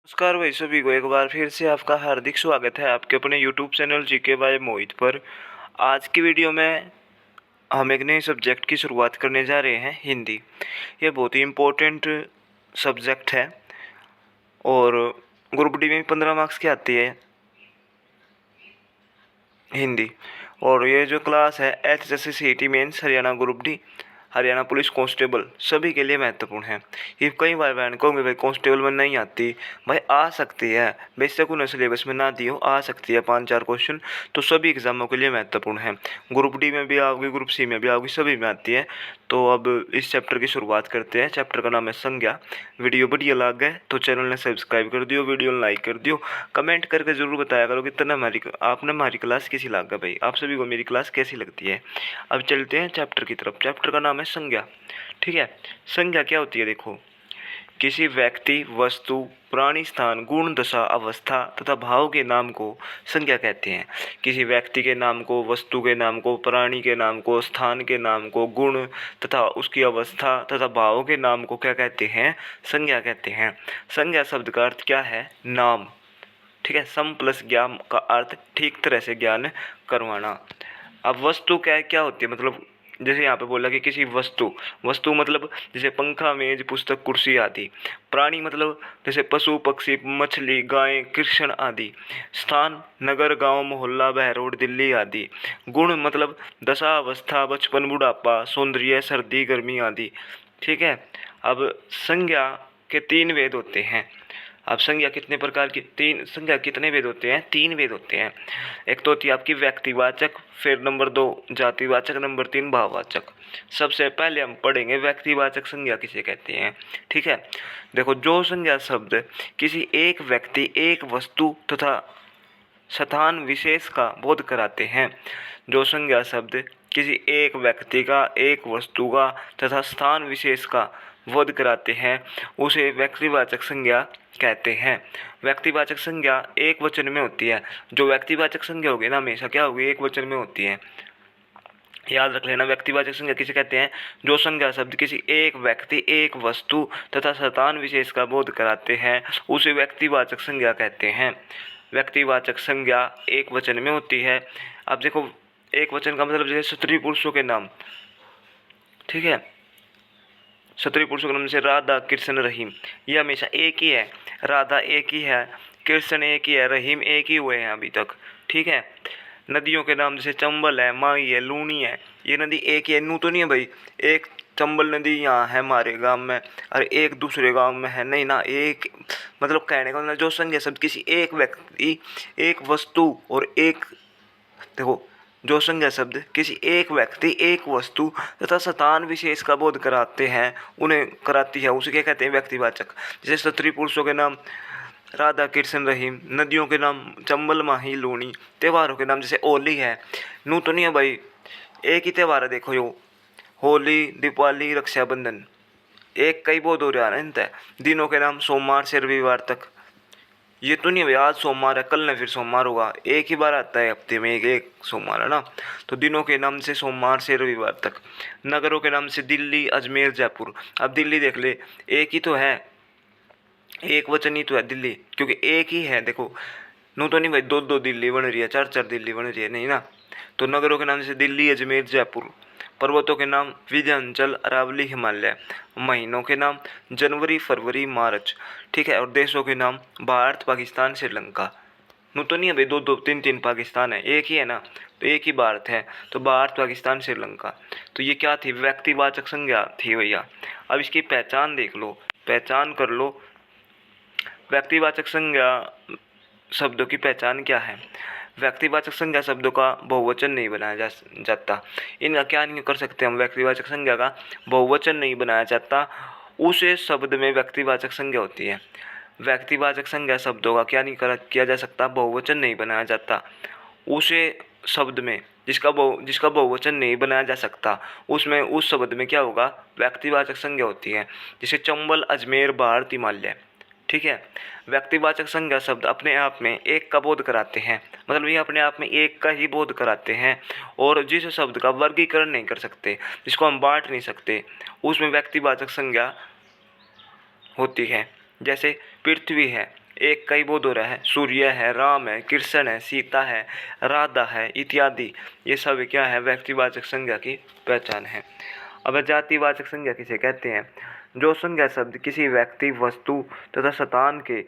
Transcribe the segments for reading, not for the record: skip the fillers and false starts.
नमस्कार भाई सभी को एक बार फिर से आपका हार्दिक स्वागत है आपके अपने YouTube चैनल जीके बाय मोहित पर। आज की वीडियो में हम एक नए सब्जेक्ट की शुरुआत करने जा रहे हैं, हिंदी। ये बहुत ही इम्पोर्टेंट सब्जेक्ट है और ग्रुप डी में 15 मार्क्स की आती है हिंदी। और ये जो क्लास है HSC CET mains Haryana group D, Haryana police constable सभी के लिए महत्वपूर्ण है। ये कई बार बहन कहोगे भाई कांस्टेबल में नहीं आती, भाई आ सकती है, बेशक उन्हें सिलेबस में ना दी हो, आ सकती है 5-4 क्वेश्चन, तो सभी एग्जामों के लिए महत्वपूर्ण है। ग्रुप डी में भी आओगी, ग्रुप सी में भी आओगी, सभी में आती है। तो अब इस चैप्टर की शुरुआत करते हैं। चैप्टर का नाम है संज्ञा। वीडियो बढ़िया लग गए तो चैनल ने सब्सक्राइब कर दियो, वीडियो लाइक कर दियो, कमेंट करके जरूर बताया करो कि इतना आपने हमारी क्लास कैसी लगा भाई, आप सभी को मेरी क्लास कैसी लगती है। अब चलते हैं चैप्टर की तरफ। चैप्टर का नाम है संज्ञा। ठीक है, संज्ञा क्या होती है देखो, किसी व्यक्ति, वस्तु, प्राणी, स्थान, गुण, दशा, अवस्था तथा भाव के नाम को संज्ञा कहते हैं। किसी व्यक्ति के नाम को, वस्तु के नाम को, प्राणी के नाम को, स्थान के नाम को, गुण तथा उसकी अवस्था तथा भाव के नाम को क्या कहते हैं? संज्ञा कहते हैं। संज्ञा शब्द का अर्थ क्या है? नाम। ठीक है, सम प्लस ज्ञान का अर्थ ठीक तरह से ज्ञान करवाना। अब वस्तु क्या होती है, मतलब जैसे यहाँ पे बोला कि किसी वस्तु, वस्तु मतलब जैसे पंखा, मेज, पुस्तक, कुर्सी आदि। प्राणी मतलब जैसे पशु, पक्षी, मछली, गाय, कृष्ण आदि। स्थान नगर, गांव, मोहल्ला, बहरोड, दिल्ली आदि। गुण मतलब दशा, अवस्था, बचपन, बुढ़ापा, सौंदर्य, सर्दी, गर्मी आदि। ठीक है, अब संज्ञा के 3 वेद होते हैं। अब संज्ञा कितने प्रकार की, संज्ञा कितने वेद होते हैं? 3 वेद होते हैं। एक तो होती है आपकी व्यक्तिवाचक, फिर नंबर 2 जातिवाचक, नंबर 3 भाववाचक। सबसे पहले हम पढ़ेंगे व्यक्तिवाचक संज्ञा किसे कहते हैं। ठीक है, देखो, जो संज्ञा शब्द किसी एक व्यक्ति, एक वस्तु तथा स्थान विशेष का बोध कराते हैं। जो संज्ञा शब्द किसी एक व्यक्ति का, एक वस्तु का तथा स्थान विशेष का बोध कराते हैं उसे व्यक्तिवाचक संज्ञा कहते हैं। व्यक्तिवाचक संज्ञा एक वचन में होती है। जो व्यक्तिवाचक संज्ञा होगी ना, हमेशा क्या होगी? एक वचन में होती है। याद रख लेना, व्यक्तिवाचक संज्ञा किसे कहते हैं? जो संज्ञा शब्द किसी एक व्यक्ति, एक वस्तु तथा स्थान विशेष का बोध कराते हैं उसे व्यक्तिवाचक संज्ञा कहते हैं। व्यक्तिवाचक संज्ञा एक वचन में होती है। अब देखो, एक वचन का मतलब जैसे स्त्री पुरुषों के नाम। ठीक है, स्त्री पुरुषों के नाम जैसे राधा, कृष्ण, रहीम, ये हमेशा एक ही है। राधा एक ही है, कृष्ण एक ही है, रहीम एक ही हुए हैं अभी तक। ठीक है, नदियों के नाम जैसे चंबल है, माई है, लूनी है, ये नदी एक ही है, नू तो नहीं है भाई। एक चंबल नदी यहाँ है हमारे गांव में और एक दूसरे गांव में है, नहीं ना। एक मतलब कहने का मतलब जो संज्ञा शब्द किसी एक व्यक्ति, एक वस्तु और एक, देखो, जो संज्ञा शब्द किसी एक व्यक्ति, एक वस्तु तथा स्थान विशेष का बोध कराते हैं, उन्हें कराती है, उसे क्या कहते हैं? व्यक्तिवाचक। जैसे स्त्री पुरुषों के नाम राधा, कृष्ण, रहीम, नदियों के नाम चंबल, माही, लूनी, त्योहारों के नाम जैसे होली है, नू तो नहीं है भाई, एक ही त्यौहार है। देखो, यो होली, दीपावली, रक्षाबंधन, एक कई बोध हो रहा है। दिनों के नाम सोमवार से रविवार तक, ये तो नहीं है आज सोमवार है, कल न फिर सोमवार होगा, एक ही बार आता है हफ्ते में, एक सोमवार है ना। तो दिनों के नाम से सोमवार से रविवार तक। नगरों के नाम से दिल्ली, अजमेर, जयपुर। अब दिल्ली देख ले, एक ही तो है, एक वचन ही तो है दिल्ली, क्योंकि एक ही है। देखो, नू तो नहीं भाई 2-2 दिल्ली बन रही है, 4-4 दिल्ली बन रही है, नहीं ना। तो नगरों के नाम से दिल्ली, अजमेर, जयपुर। पर्वतों के नाम विंध्याचल, अरावली, हिमालय। महीनों के नाम जनवरी, फरवरी, मार्च। ठीक है, और देशों के नाम भारत, पाकिस्तान, श्रीलंका। नू तो नहीं है भाई 2-2 3-3 पाकिस्तान है, एक ही है ना, तो एक ही भारत है, तो भारत, पाकिस्तान, श्रीलंका। तो ये क्या थी? व्यक्तिवाचक संज्ञा थी भैया। अब इसकी पहचान देख लो, पहचान कर लो। व्यक्तिवाचक संज्ञा शब्दों की पहचान क्या है? व्यक्तिवाचक संज्ञा शब्दों का बहुवचन नहीं बनाया जाता। इनका क्या नहीं कर सकते हम? व्यक्तिवाचक संज्ञा का बहुवचन नहीं बनाया जाता, उसे शब्द में व्यक्तिवाचक संज्ञा होती है। व्यक्तिवाचक संज्ञा शब्दों का क्या नहीं किया जा सकता? बहुवचन नहीं बनाया जाता, उसे शब्द में जिसका बहुवचन नहीं बनाया जा सकता, उसमें उस शब्द में क्या होगा? व्यक्तिवाचक संज्ञा होती है। जैसे चंबल, अजमेर, भारत, हिमालय। ठीक है, व्यक्तिवाचक संज्ञा शब्द अपने आप में एक का बोध कराते हैं, मतलब ये अपने आप में एक का ही बोध कराते हैं, और जिस शब्द का वर्गीकरण नहीं कर सकते, जिसको हम बांट नहीं सकते, उसमें व्यक्तिवाचक संज्ञा होती है। जैसे पृथ्वी है, एक कई बोध हो रहा है, सूर्य है, राम है, कृष्ण है, सीता है, राधा है इत्यादि। ये सब क्या है, व्यक्तिवाचक संज्ञा की पहचान है। अब जातिवाचक संज्ञा किसे कहते हैं? जो संज्ञा शब्द किसी व्यक्ति, वस्तु तथा स्थान के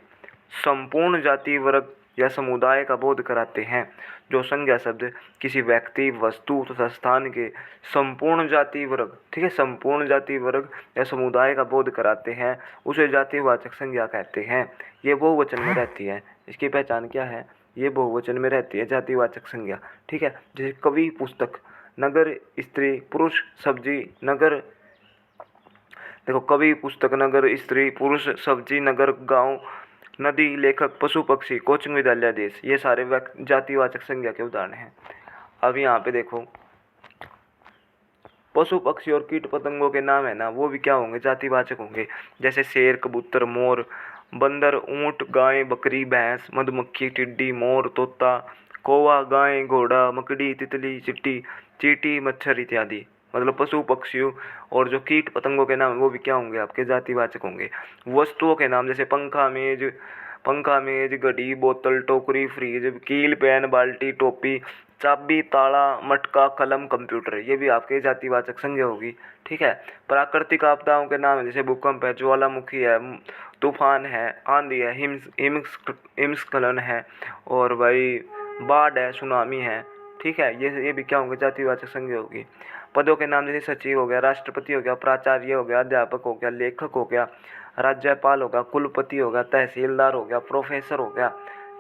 संपूर्ण जाति, वर्ग या समुदाय का बोध कराते हैं। जो संज्ञा शब्द किसी व्यक्ति, वस्तु तथा स्थान के संपूर्ण जाति, वर्ग, ठीक है, संपूर्ण जाति, वर्ग या समुदाय का बोध कराते हैं, उसे जातिवाचक संज्ञा कहते हैं। ये बहुवचन में रहती है। इसकी पहचान क्या है? ये बहुवचन में रहती है जातिवाचक संज्ञा, ठीक है। जैसे कवि, पुस्तक, नगर, स्त्री, पुरुष, सब्जी, नगर, देखो कवि, पुस्तक, नगर, स्त्री, पुरुष, सब्जी, नगर, गांव, नदी, लेखक, पशु, पक्षी, कोचिंग, विद्यालय, देश, ये सारे जातिवाचक संज्ञा के उदाहरण हैं। अब यहाँ पे देखो पशु, पक्षी और कीट पतंगों के नाम है ना, वो भी क्या होंगे? जातिवाचक होंगे। जैसे शेर, कबूतर, मोर, बंदर, ऊंट, गाय, बकरी, भैंस, मधुमक्खी, टिड्डी, मोर, तोता, कौवा, गाय, घोड़ा, मकड़ी, तितली, चिट्टी, चींटी, मच्छर इत्यादि। मतलब पशु, पक्षियों और जो कीट पतंगों के नाम वो भी क्या होंगे? आपके जातिवाचक होंगे। वस्तुओं के नाम जैसे पंखा, मेज, घड़ी, बोतल, टोकरी, फ्रिज, कील, पेन, बाल्टी, टोपी, चाबी, ताला, मटका, कलम, कंप्यूटर, ये भी आपके जातिवाचक संज्ञा होगी, ठीक है। प्राकृतिक आपदाओं के नाम है जैसे भूकंप है, ज्वालामुखी है, तूफान है, आंधी है, हिमस्खलन है, और भाई बाढ़ है, सुनामी है, ठीक है। ये भी क्या होंगे? जातिवाचक संज्ञा होगी। पदों के नाम जैसे सचिव हो गया, राष्ट्रपति हो गया, प्राचार्य हो गया, अध्यापक हो गया, लेखक हो गया, राज्यपाल हो गया, कुलपति हो गया, तहसीलदार हो गया, प्रोफेसर हो गया,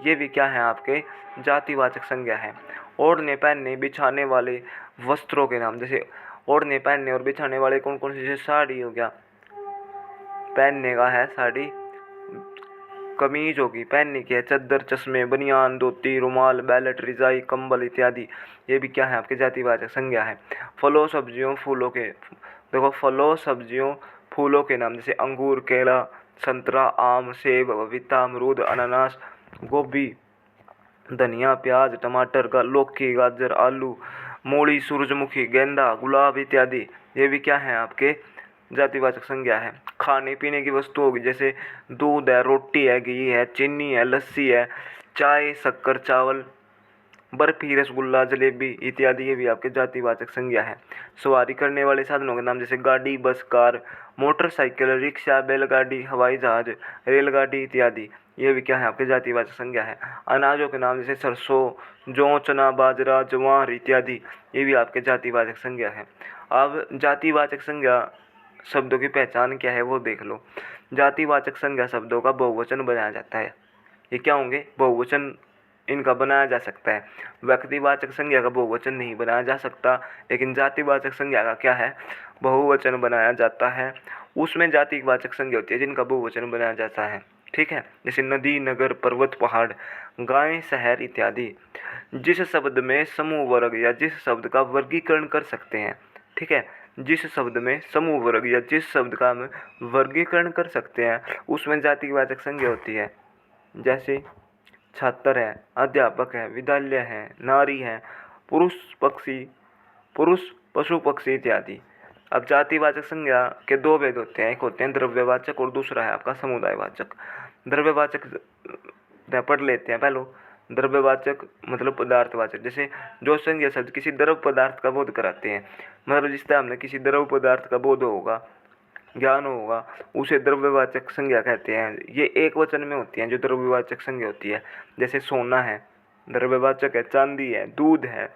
ये भी क्या है? आपके जातिवाचक संज्ञा है। ओढ़ने, पहनने, बिछाने वाले वस्त्रों के नाम जैसे ओढ़ने, पहनने और बिछाने वाले कौन कौन से? जैसे साड़ी हो गया, पहनने का है साड़ी, कमीज होगी, पहनने की है चद्दर, चश्मे, बनियान, धोती, रुमाल, बैलेट, रिजाई, कंबल इत्यादि, ये भी क्या है? आपके जातिवाचक संज्ञा है। फलों, सब्जियों, फूलों के, देखो फलों, सब्जियों, फूलों के नाम जैसे अंगूर, केला, संतरा, आम, सेब, पपीता, अमरूद, अनानास, गोभी, धनिया, प्याज, टमाटर, लौकी, गाजर, आलू, मूली, सूरजमुखी, गेंदा, गुलाब इत्यादि, ये भी क्या है? आपके जातिवाचक संज्ञा है। खाने पीने की वस्तु होगी जैसे दूध है, रोटी है, घी है, चीनी है, लस्सी है, चाय, शक्कर, चावल, बर्फी, रसगुल्ला, जलेबी इत्यादि, ये भी आपके जातिवाचक संज्ञा है। सवारी करने वाले साधनों के नाम जैसे गाड़ी, बस, कार, मोटरसाइकिल, रिक्शा, बैलगाड़ी, हवाई जहाज, रेलगाड़ी इत्यादि, ये भी क्या है? आपके जातिवाचक संज्ञा है। अनाजों के नाम जैसे सरसों, जौ, चना, बाजरा, ज्वार इत्यादि, ये भी आपके जातिवाचक संज्ञा है। अब जातिवाचक संज्ञा शब्दों की पहचान क्या है वो देख लो। जातिवाचक संज्ञा शब्दों का बहुवचन बनाया जाता है। ये क्या होंगे? बहुवचन इनका बनाया जा सकता है। व्यक्तिवाचक संज्ञा का बहुवचन नहीं बनाया जा सकता, लेकिन जातिवाचक संज्ञा का क्या है? बहुवचन बनाया जाता है। उसमें जातिवाचक संज्ञा होती है जिनका बहुवचन बनाया जाता है, ठीक है। जैसे नदी, नगर, पर्वत, पहाड़, गाय, शहर इत्यादि। जिस शब्द में समूह, वर्ग या जिस शब्द का वर्गीकरण कर सकते हैं, ठीक है, जिस शब्द में समूह, वर्ग या जिस शब्द का हम वर्गीकरण कर सकते हैं उसमें जातिवाचक संज्ञा होती है। जैसे छात्र है, अध्यापक है, विद्यालय है, नारी है, पुरुष, पुरुष, पशु, पक्षी इत्यादि। अब जातिवाचक संज्ञा के दो भेद होते हैं, एक होते हैं द्रव्यवाचक और दूसरा है आपका समुदायवाचक। द्रव्यवाचक पढ़ लेते हैं पहले। द्रव्यवाचक मतलब पदार्थवाचक, जैसे जो संज्ञा शब्द किसी द्रव पदार्थ का बोध कराते हैं, मतलब जिस टाइम हमने किसी द्रव पदार्थ का बोध होगा, ज्ञान होगा, उसे द्रव्यवाचक संज्ञा कहते हैं। ये एक वचन में होती हैं जो द्रव्यवाचक संज्ञा होती है। जैसे सोना है, द्रव्यवाचक है, चांदी है, दूध है,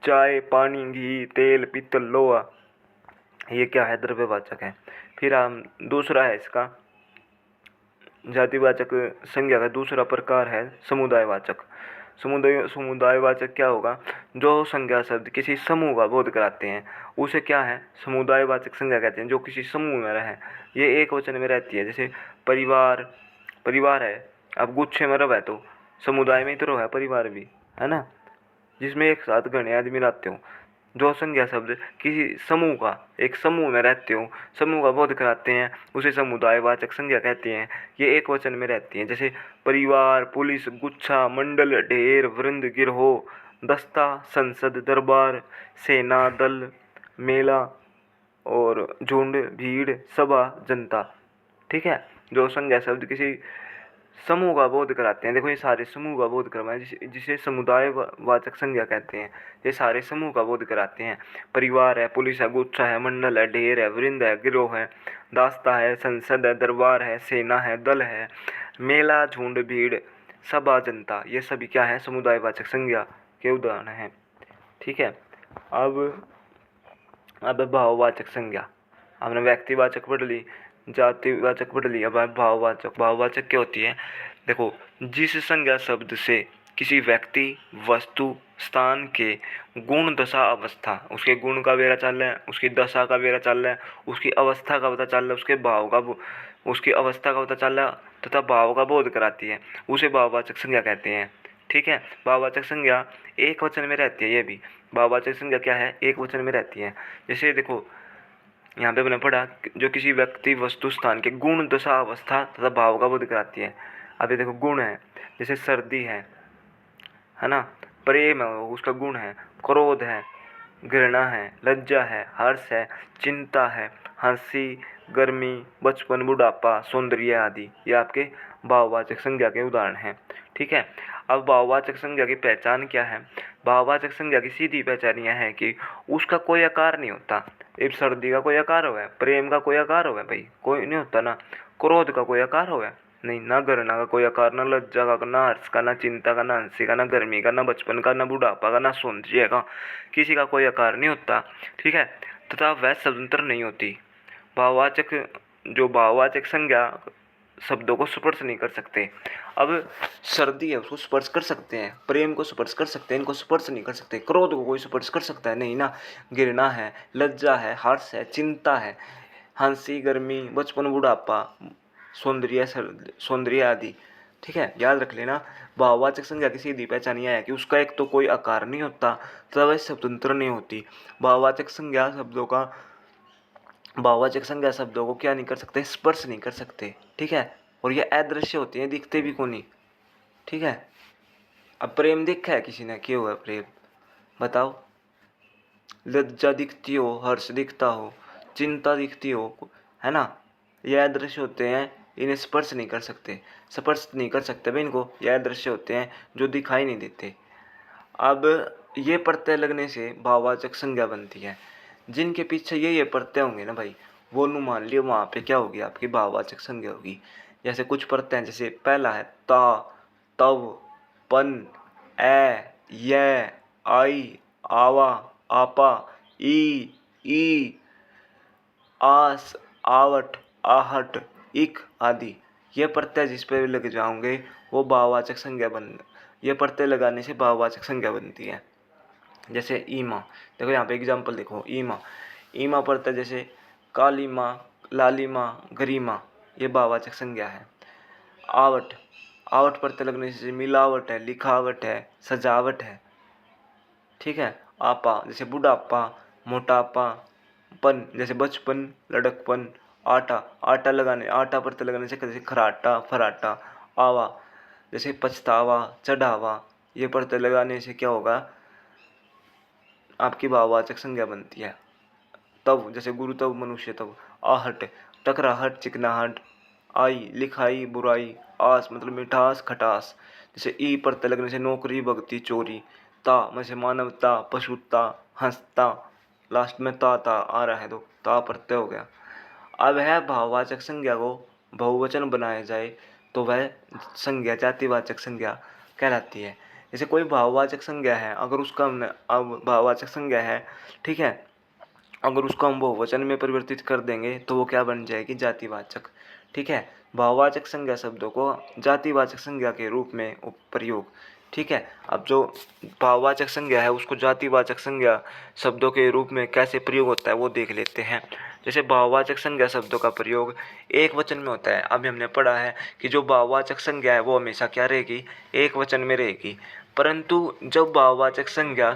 चाय, पानी, घी, तेल, पीतल, लोहा, ये क्या है? द्रव्यवाचक है। फिर हम दूसरा है इसका जातिवाचक संज्ञा का दूसरा प्रकार है समुदायवाचक। समुदायवाचक क्या होगा? जो संज्ञा शब्द किसी समूह का बोध कराते हैं उसे क्या है? समुदायवाचक संज्ञा कहते हैं। जो किसी समूह में रहे, ये एक वचन में रहती है। जैसे परिवार है, अब गुच्छे में रव है तो समुदाय में ही तो रव है परिवार भी, है ना, जिसमें एक साथ घने आदमी रहते हो। जो संज्ञा शब्द किसी समूह का, एक समूह में रहते हो, समूह का बोध कराते हैं, उसे समुदायवाचक संज्ञा कहते हैं। ये एक वचन में रहती हैं। जैसे परिवार, पुलिस, गुच्छा, मंडल, ढेर, वृंद, गिरोह, दस्ता, संसद, दरबार, सेना, दल, मेला और झुंड, भीड़, सभा, जनता, ठीक है। जो संज्ञा शब्द किसी समूह का बोध कराते हैं। देखो ये सारे समूह का बोध करवाएं, जिसे समुदाय वाचक संज्ञा कहते हैं। ये सारे समूह का बोध कराते हैं। परिवार है, पुलिस है, गुच्छा है, मंडल है, ढेर है, वृंद है, गिरोह है, दास्ता है, संसद है, दरबार है, सेना है, दल है, मेला, झुंड, भीड़, सभा, जनता, ये सभी क्या है? समुदाय वाचक संज्ञा के उदाहरण हैं। ठीक है। अब भाववाचक संज्ञा। हमने व्यक्तिवाचक पढ़ ली, जातिवाचक पढ़ ली, अब भाववाचक। भाववाचक क्या होती है? देखो, जिस संज्ञा शब्द से किसी व्यक्ति, वस्तु, स्थान के गुण, दशा, अवस्था, उसके गुण का बेरा चल रहा है, उसकी दशा का बेरा चल रहा है, उसकी अवस्था का पता चल रहा है, उसके भाव का, उसकी अवस्था का पता चल रहा है तथा भाव का बोध कराती है, उसे भाववाचक संज्ञा कहते हैं। ठीक है। भाववाचक संज्ञा एक वचन में रहती है। ये भी भाववाचक संज्ञा क्या है? एक वचन में रहती है। जैसे देखो यहाँ पे मैंने पढ़ा, जो किसी व्यक्ति, वस्तु, स्थान के गुण, दशा, अवस्था तथा भाव का बोध कराती है। अभी देखो गुण है, जैसे सर्दी है ना, प्रेम है उसका गुण है, क्रोध है, घृणा है, लज्जा है, हर्ष है, चिंता है, हंसी, गर्मी, बचपन, बुढ़ापा, सौंदर्य आदि, ये आपके भाववाचक संज्ञा के उदाहरण हैं। ठीक है। अब भाववाचक संज्ञा की पहचान क्या है? भाववाचक संज्ञा की सीधी पहचान यह है कि उसका कोई आकार नहीं होता। एक सर्दी का कोई आकार हो, प्रेम का कोई आकार हो, भाई कोई नहीं होता ना। क्रोध का कोई आकार हो नहीं, ना घृणा का कोई आकार, ना लज्जा का, ना हर्ष का, ना चिंता का, ना हंसी का, ना गर्मी का, ना बचपन का, ना बुढ़ापा का, ना सौंदर्य का, किसी का कोई आकार नहीं होता। ठीक है। तथा वह स्वतंत्र नहीं होती। भाववाचक, जो भाववाचक संज्ञा शब्दों को स्पर्श नहीं कर सकते। अब सर्दी है, उसको स्पर्श कर सकते हैं, प्रेम को स्पर्श कर सकते हैं, इनको स्पर्श नहीं कर सकते। क्रोध को कोई स्पर्श कर सकता है? नहीं ना। घृणा है, लज्जा है, हर्ष है, चिंता है, हंसी, गर्मी, बचपन, बुढ़ापा, सौंदर्य आदि। ठीक है। याद रख लेना, भाववाचक संज्ञा की सीधी पहचान यह है कि उसका एक तो कोई आकार नहीं होता तथा वह स्वतंत्र नहीं होती। भाववाचक संज्ञा शब्दों को क्या नहीं कर सकते? स्पर्श नहीं कर सकते। ठीक है। और ये अदृश्य होती हैं, दिखते भी को नहीं। ठीक है। अब प्रेम देखा है किसी ने? क्यों हुआ प्रेम? बताओ। लज्जा दिखती हो, हर्ष दिखता हो, चिंता दिखती हो, है ना। ये अदृश्य होते हैं, इन्हें स्पर्श नहीं कर सकते, स्पर्श नहीं कर सकते भाई इनको। ये अदृश्य होते हैं जो दिखाई नहीं देते। अब ये प्रत्यय लगने से भाववाचक संज्ञा बनती है। जिनके पीछे ये प्रत्यय होंगे ना भाई, वो मान लियो वहाँ पे क्या होगी? आपकी भाववाचक संज्ञा होगी। जैसे कुछ प्रत्यय हैं, जैसे पहला है ता, तव, पन, ए, ये, आई, आवा, आपा, ई, आस, आवट, आहट, इक आदि। ये प्रत्यय जिस पे लग जाओगे वो भाववाचक संज्ञा ये प्रत्यय लगाने से भाववाचक संज्ञा बनती है। जैसे ईमा, देखो यहाँ पे एग्जाम्पल देखो। ईमा प्रत्यय जैसे काली माँ, लाली माँ, गरिमा, ये भाववाचक संज्ञा है। आवट प्रत्यय लगने से मिलावट है, लिखावट है, सजावट है। ठीक है। आपा जैसे बुढ़ापा, मोटापा, पन जैसे बचपन, लड़कपन, आटा प्रत्यय लगाने से जैसे खराटा, फराटा। आवा जैसे पछतावा, चढ़ावा, ये प्रत्यय लगाने से क्या होगा? आपकी भाववाचक संज्ञा बनती है। तब जैसे गुरु तब मनुष्य तब। आहट टकराहट, चिकनाहट। आई लिखाई, बुराई। आस मतलब मिठास, खटास। जैसे ई प्रत्यय लगने से नौकरी, भक्ति, चोरी। ता जैसे मानवता, पशुता, हंसता। लास्ट में ता आ रहा है तो ता प्रत्यय हो गया। अब है भाववाचक संज्ञा को बहुवचन बनाया जाए तो वह संज्ञा जातिवाचक संज्ञा कहलाती है। जैसे कोई भाववाचक संज्ञा है, अगर उसका अब भाववाचक संज्ञा है, ठीक है, अगर उसको हम बहुवचन में परिवर्तित कर देंगे तो वो क्या बन जाएगी? जातिवाचक। ठीक है। भाववाचक संज्ञा शब्दों को जातिवाचक संज्ञा के रूप में प्रयोग। ठीक है। अब जो भाववाचक संज्ञा है उसको जातिवाचक संज्ञा शब्दों के रूप में कैसे प्रयोग होता है वो देख लेते हैं। जैसे भाववाचक संज्ञा शब्दों का प्रयोग एक वचन में होता है। अभी हमने पढ़ा है कि जो भाववाचक संज्ञा है वो हमेशा क्या रहेगी? एक वचन में रहेगी। परंतु जब भाववाचक संज्ञा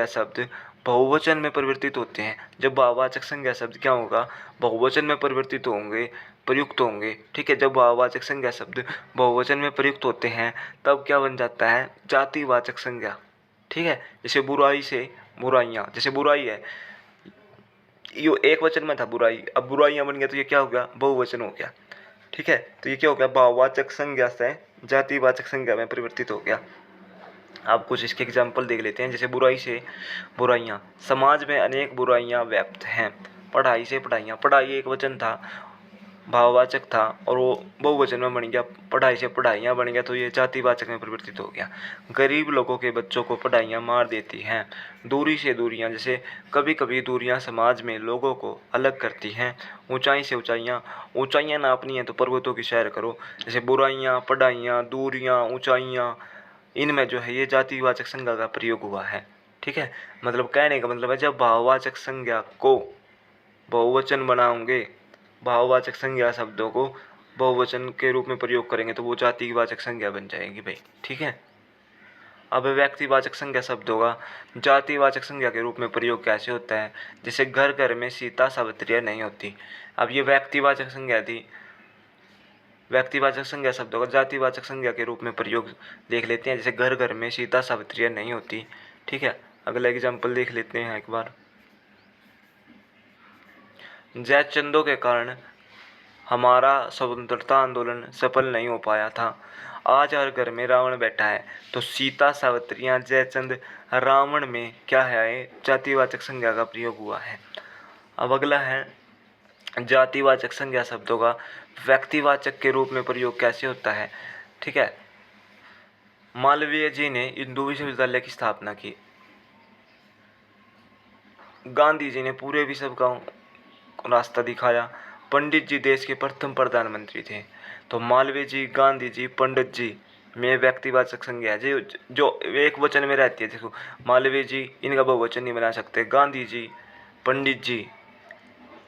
शब्द बहुवचन में परिवर्तित होते हैं, जब भाववाचक संज्ञा शब्द क्या होगा? बहुवचन में परिवर्तित होंगे, प्रयुक्त होंगे। ठीक है। जब भाववाचक संज्ञा शब्द बहुवचन में प्रयुक्त होते हैं तब क्या बन जाता है? जातिवाचक संज्ञा। ठीक है। जैसे बुराई से बुराइयाँ, जैसे बुराई है, ये एक वचन में था बुराई, अब बुराइयाँ बन गया तो ये क्या हो गया? बहुवचन हो गया। ठीक है, तो ये क्या हो गया, भाववाचक संज्ञा से जातिवाचक संज्ञा में परिवर्तित हो गया। आप कुछ इसके एग्जाम्पल देख लेते हैं, जैसे बुराई से बुराइयाँ। समाज में अनेक बुराइयाँ व्याप्त हैं। पढ़ाई से पढ़ाइयाँ, पढ़ाई एक वचन था, भाववाचक था, और वो बहुवचन में बन गया, पढ़ाई से पढ़ाइयाँ बन गया, तो ये जातिवाचक में परिवर्तित हो गया। गरीब लोगों के बच्चों को पढ़ाइयाँ मार देती हैं। दूरी से दूरियाँ, जैसे कभी कभी दूरियाँ समाज में लोगों को अलग करती हैं। ऊंचाई से ऊंचाइयाँ, ऊंचाइयाँ नापनी है तो पर्वतों की सैर करो। जैसे बुराइयाँ, पढ़ाइयाँ, दूरियाँ, ऊंचाइयाँ, इनमें जो है ये जातिवाचक संज्ञा का प्रयोग हुआ है। ठीक है, मतलब कहने का मतलब है, जब भाववाचक संज्ञा को बहुवचन बनाओगे, भाववाचक संज्ञा शब्दों को बहुवचन के रूप में प्रयोग करेंगे तो वो जातिवाचक संज्ञा बन जाएगी भाई। ठीक है, अब व्यक्तिवाचक संज्ञा शब्दों का जातिवाचक संज्ञा के रूप में प्रयोग कैसे होता है, जैसे घर घर में सीता सावित्री नहीं होती। अब ये व्यक्तिवाचक संज्ञा थी, व्यक्तिवाचक संज्ञा शब्दों का जातिवाचक संज्ञा के रूप में प्रयोग देख लेते हैं, जैसे घर घर में सीता सावित्री नहीं होती। ठीक है, अगला एग्जाम्पल देख लेते हैं एक बार। जयचंदों के कारण हमारा स्वतंत्रता आंदोलन सफल नहीं हो पाया था। आज हर घर में रावण बैठा है, तो सीता सावित्रियाँ जयचंद रावण में क्या है, जातिवाचक संज्ञा का प्रयोग हुआ है। अब अगला है जातिवाचक संज्ञा शब्दों का व्यक्तिवाचक के रूप में प्रयोग कैसे होता है। ठीक है, मालवीय जी ने हिंदू विश्वविद्यालय की स्थापना की। गांधी जी ने पूरे विश्व का रास्ता दिखाया। पंडित जी देश के प्रथम प्रधानमंत्री थे। तो मालवीय जी, गांधी जी, पंडित जी में व्यक्तिवाचक संज्ञा है जो एक वचन में रहती है। देखो, मालवीय जी, इनका बहुवचन नहीं बना सकते। गांधी जी, पंडित जी,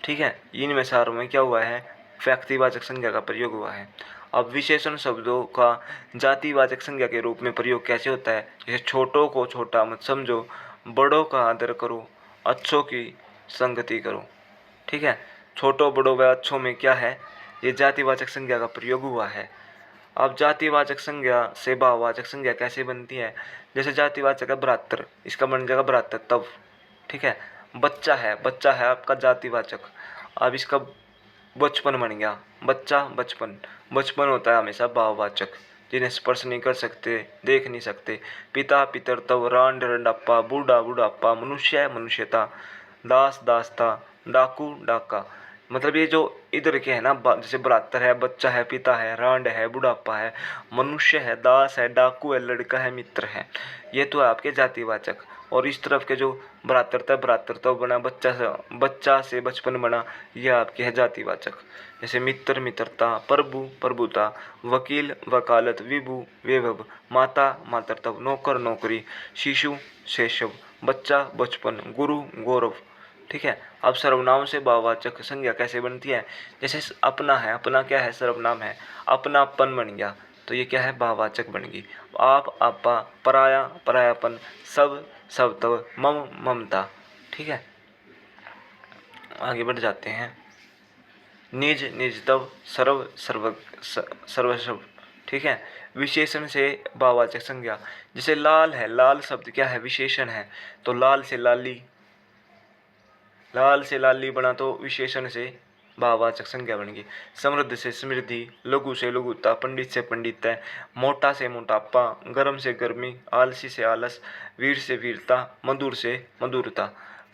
ठीक है, इनमें सारों में क्या हुआ है, व्यक्तिवाचक संज्ञा का प्रयोग हुआ है। अब विशेषण शब्दों का जातिवाचक संज्ञा के रूप में प्रयोग कैसे होता है, जैसे छोटों को छोटा मत समझो, बड़ों का आदर करो, अच्छों की संगति करो। ठीक है, छोटों बड़ों व अच्छों में क्या है, ये जातिवाचक संज्ञा का प्रयोग हुआ है। अब जातिवाचक संज्ञा से भाववाचक संज्ञा कैसे बनती है, जैसे जातिवाचक है भ्रातृ, इसका बन जाएगा भ्रातृत्व। ठीक है, बच्चा है आपका जातिवाचक। अब इसका बचपन बन गया, बच्चा बचपन, बचपन होता है हमेशा भाववाचक, जिन्हें स्पर्श नहीं कर सकते, देख नहीं सकते। पिता पितरत्व, रांड रंडापा, बूढ़ा बुढ़ापा, मनुष्य मनुष्यता, दास दासता, डाकू डाका। मतलब ये जो इधर के है ना, जैसे भ्रातर है, बच्चा है, पिता है, रांड है, बुढ़ापा है, मनुष्य है, दास है, डाकू है, लड़का है, मित्र है, ये तो है आपके जातिवाचक। और इस तरफ के जो भ्रातृत्व बना, बच्चा से बचपन बना, यह आपके है जातिवाचक। जैसे मित्र मित्रता, प्रभु प्रभुता, वकील वकालत, विभु वैभव, माता मातृत्व, नौकर नौकरी, शिशु शैशव, बच्चा बचपन, गुरु गौरव। ठीक है, अब सर्वनाम से भाववाचक संज्ञा कैसे बनती है, जैसे अपना है, अपना क्या है, सर्वनाम है, अपनापन बन गया, तो ये क्या है, भाववाचक बन गई। आप आपा, पराया परायापन, सब सब तब, मम ममता। ठीक है, आगे बढ़ जाते हैं। निज निज तव, सर्व सर्व सर्वस्व। ठीक है, विशेषण से भाववाचक संज्ञा, जैसे लाल है, लाल शब्द क्या है, विशेषण है, तो लाल से लाली, लाल से लाली बना तो विशेषण से भाववाचक संज्ञा बन गई। समृद्ध से समृद्धि, लघु से लघुता, पंडित से पंडित, मोटा से मोटापा, गर्म से गर्मी, आलसी से आलस, वीर से वीरता, मधुर से मधुरता,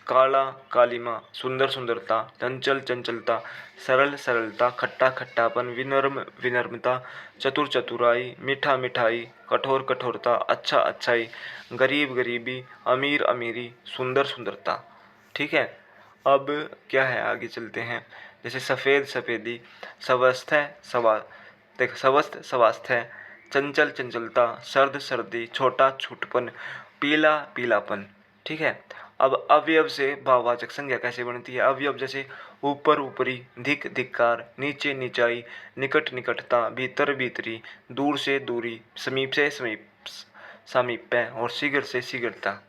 काला कालिमा, सुंदर सुंदरता, चंचल चंचलता, सरल सरलता, खट्टा खट्टापन, विनम्र विनम्रता, चतुर चतुराई, मीठा मिठाई, कठोर कठोरता, अच्छा अच्छाई, गरीब गरीबी, अमीर अमीरी, सुंदर सुंदरता। ठीक है, अब क्या है, आगे चलते हैं। जैसे सफ़ेद सफ़ेदी, स्वस्थ सवा देख स्वस्थ स्वास्थ्य, चंचल चंचलता, सर्द सर्दी, छोटा छूटपन, पीला पीलापन। ठीक है, अब अवयव से भाववाचक संज्ञा कैसे बनती है, अवयव जैसे ऊपर ऊपरी, धिक धिक्कार, नीचे नीचाई, निकट निकटता, भीतर भीतरी, दूर से दूरी, समीप से समीप सामीप्य, और शीघ्र से शीघ्रता।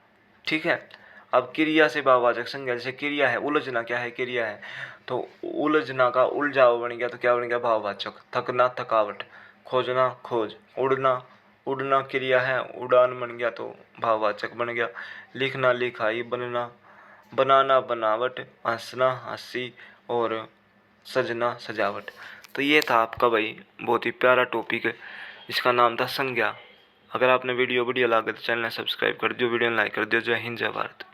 ठीक है, अब क्रिया से भाववाचक संज्ञा, जैसे क्रिया है, उलझना क्या है, क्रिया है, तो उलझना का उलझाव बन गया, तो क्या बन गया, भाववाचक। थकना थकावट, खोजना खोज, उड़ना उड़ना क्रिया है, उड़ान बन गया तो भाववाचक बन गया। लिखना लिखाई, बनना बनाना बनावट, हंसना हंसी, और सजना सजावट। तो ये था आपका भाई बहुत ही प्यारा टॉपिक है, इसका नाम था संज्ञा। अगर आपने वीडियो बढ़िया लगे तो चैनल सब्सक्राइब कर दियो, वीडियो लाइक कर दियो। जय हिंद, जय भारत।